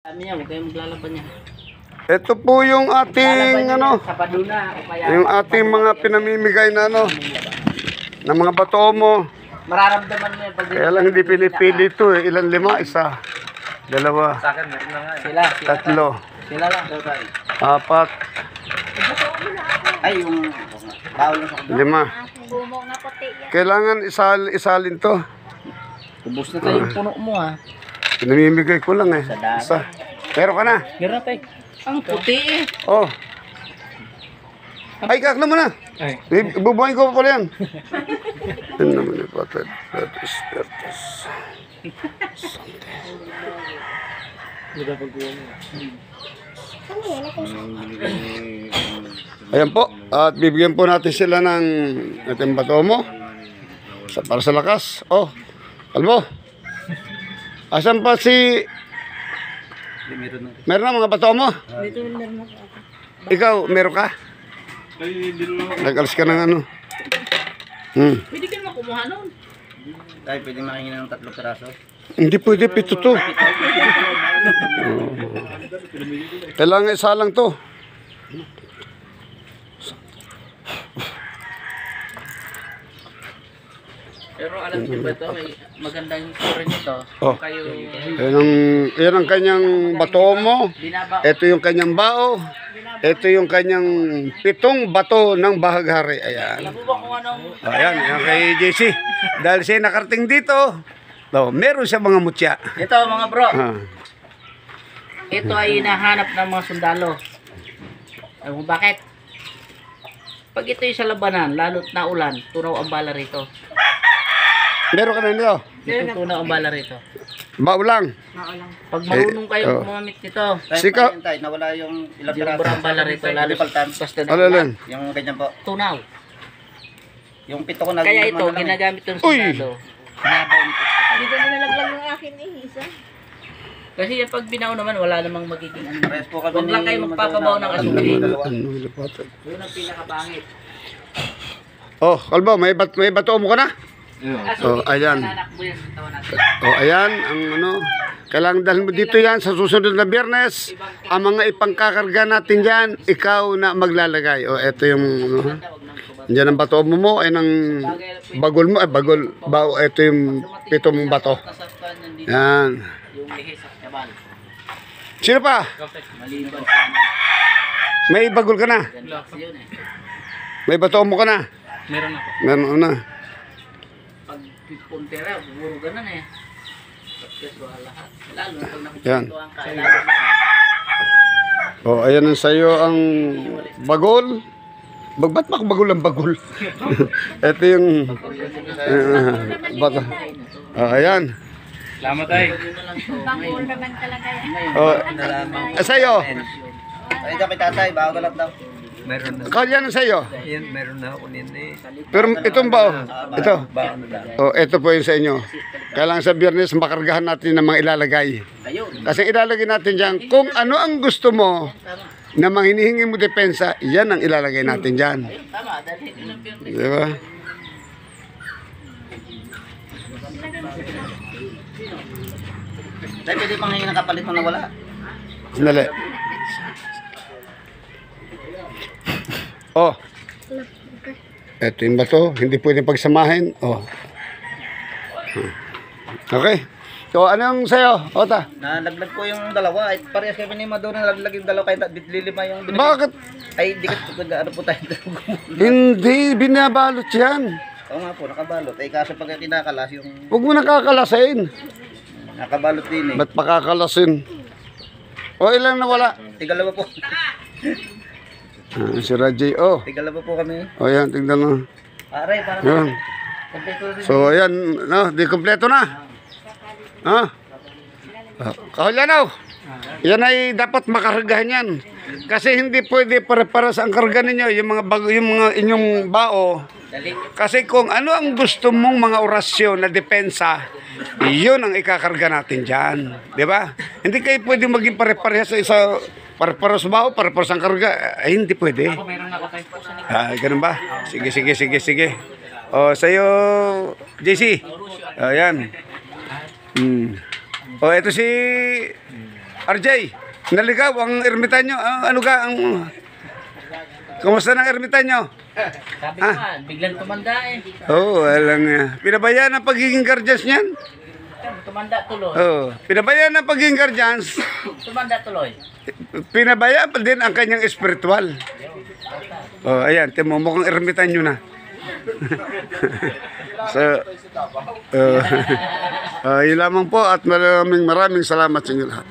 Sabi niya, huwag kayong maglalaban niya. Ito po yung ating ano, Sa Paduna, o kaya yung ating mga pinamimigay na ano, ng mga batomo. mararamdaman mo yan pag Kaya lang hindi pinipili ito eh. Ilan? 5? 1, 2, sa akin, meron na nga. Sila 3, Sila lang. 4, Ay, yung bawal na sa 5. Kailangan isalin to. Ubus na tayo yung puno mo ha. Pinamimigay ko lang eh. Isa. Pero ka na. Meron tayo. Ang puti eh. Oh. Ay, kaklo mo na. Ay. Bubuhayin ko pa pala yan. Yan naman yung patad. Pertus. Ayan po. At bibigyan po natin sila ng ating batomo. Para sa lakas. Oh. Kalbo. Asan pa si... Meron na mga batomo? Ikaw, meron ka? Nag-alas ka ng ano? Pwede ka naman kumuha nun. Tayo pwede makingi ng 3 piraso. Hindi pwede, 7 to. Kailangan isa lang to. Pero alam niyo ba ito, may magandang story nito. Oh. Kayo Yan ang kanyang batomo. binaba. Ito yung kanyang bao. Ito yung kanyang 7 bato ng bahaghari. Ayan. Alam mo ba kung anong... Ayan, yan kay JC. Dahil siya nakarating dito, meron siya mga mutya. Ito mga bro, Ah. ito ay hinahanap ng mga sundalo. Alam mo bakit? Pag ito yung sa labanan, lalo't na ulan, tunaw ang bala rito. Meron ka na nito? Tunaw ang bala rito. Bao lang. Pag marunong oh. kayo gumamit nito, Sika. Nawala yung ilang yung ang bala rito, lalo Paltan. basta na Alalan. Yung ganyan po. tunaw. Yung 7 ko na Kaya ito, ginagamit ng Uy! sundalo. Hinabaw nito. Dito na nalaglag yung akin eh, isa. Kasi yung pag binaw naman, wala namang magiging ano. Rest po kami Huwag lang kayo magpapabaw ng asukri. Ano, lapatan. Yun ang pinakabangit. Oh, Kalbo, may batomo ka na? Oh, ayan. Nanakbo yan sa tawa natin. Oh, ayan, ang ano, kailangan dalhin mo dito yan sa susunod na Biyernes. Ang mga ipangkakarga natin dyan, ikaw na maglalagay. Oh, ito yung, ano, dyan ang bato mo, ay ng bagol mo, bagol, ito yung 7 mong bato. Yan. Yung lihis at kabal. Sino pa? Maliban sa ano. May bagol ka na? Ganda kasi yun eh. May bato mo ka na? Meron ako. Meron na. Pag puntera, buburo ganun eh. Tapos wala lahat. Lalo na pag Yan. nakikita ang kailangan na. Oh, ayan ang sa'yo ang bagol. Ba't makabagol ang bagol? Ito yung bato. Oh, ayan. Salamat tayo. Bangol naman talaga yan. Oh, sa'yo. Ay, dapat tatay, bago lang daw. Ikaw yan ang sa'yo. Yan, meron na ako nini. Pero itong bao. Ito. Baon na lang. Oh, ito po yung sa inyo. Kailangan sa Biyernes makargahan natin ng mga ilalagay. Ayun. Kasi ilalagay natin dyan, kung ano ang gusto mo na mga hinihingi mo depensa, yan ang ilalagay natin dyan. Ayun, tama. Dahil hindi lang Biyernes. Di ba? Tay, pwede pang hingin ng kapalit mo na wala. Sandali. Oh. Ito yung bato. Hindi pwedeng pagsamahin. Oh. Okay. So, anong sa'yo, Ota? Nalaglag ko yung dalawa. Ay, parehas kami ni Mado na nalaglag yung dalawa. Kaya lilima yung binigay. Bakit? Ay, di ka ano po tayo. Hindi, binabalot yan. Oo nga po, nakabalot. Ay, kaso pag kinakalas yung Huwag mo nakakalasin. nakabalot din eh. Ba't pakakalasin? O, ilan na wala? Tigalawa po. Si Rajay, oh. Tigalawa po kami. O, yan, tignan mo. Aray, parang Yan. So, ayan, no, di kompleto na. Ha? Kahulyanaw. Yan ay dapat makargahan yan. Kasi hindi pwede para-paras ang karga ninyo, yung mga bago, yung mga inyong bao. Kasi kung ano ang gusto mong mga orasyon na depensa, yun ang ikakarga natin dyan. Di ba? Hindi kayo pwede maging pare-pareha sa isa, pare-paras bao, pare-paras ang karga. Ay, hindi pwede. Meron ako tayo po sa Ah, ganun ba? Sige, sige, sige, sige. O, sa'yo, JC. O, yan. O, ito si RJ, naligaw ang ermitanyo. Ano ka? Kumusta ng ermitanyo? Sabi ko nga, biglang tumanda eh. Oo, alam nga. Pinabayaan ang pagiging guardians niyan. Tumanda tuloy. Oo, pinabayaan ang pagiging guardians. Tumanda tuloy. Pinabayaan pa din ang kanyang espiritual. Oh, ayan, timo mukhang ermitanyo na. So, yun lamang po at maraming salamat sa inyo lahat.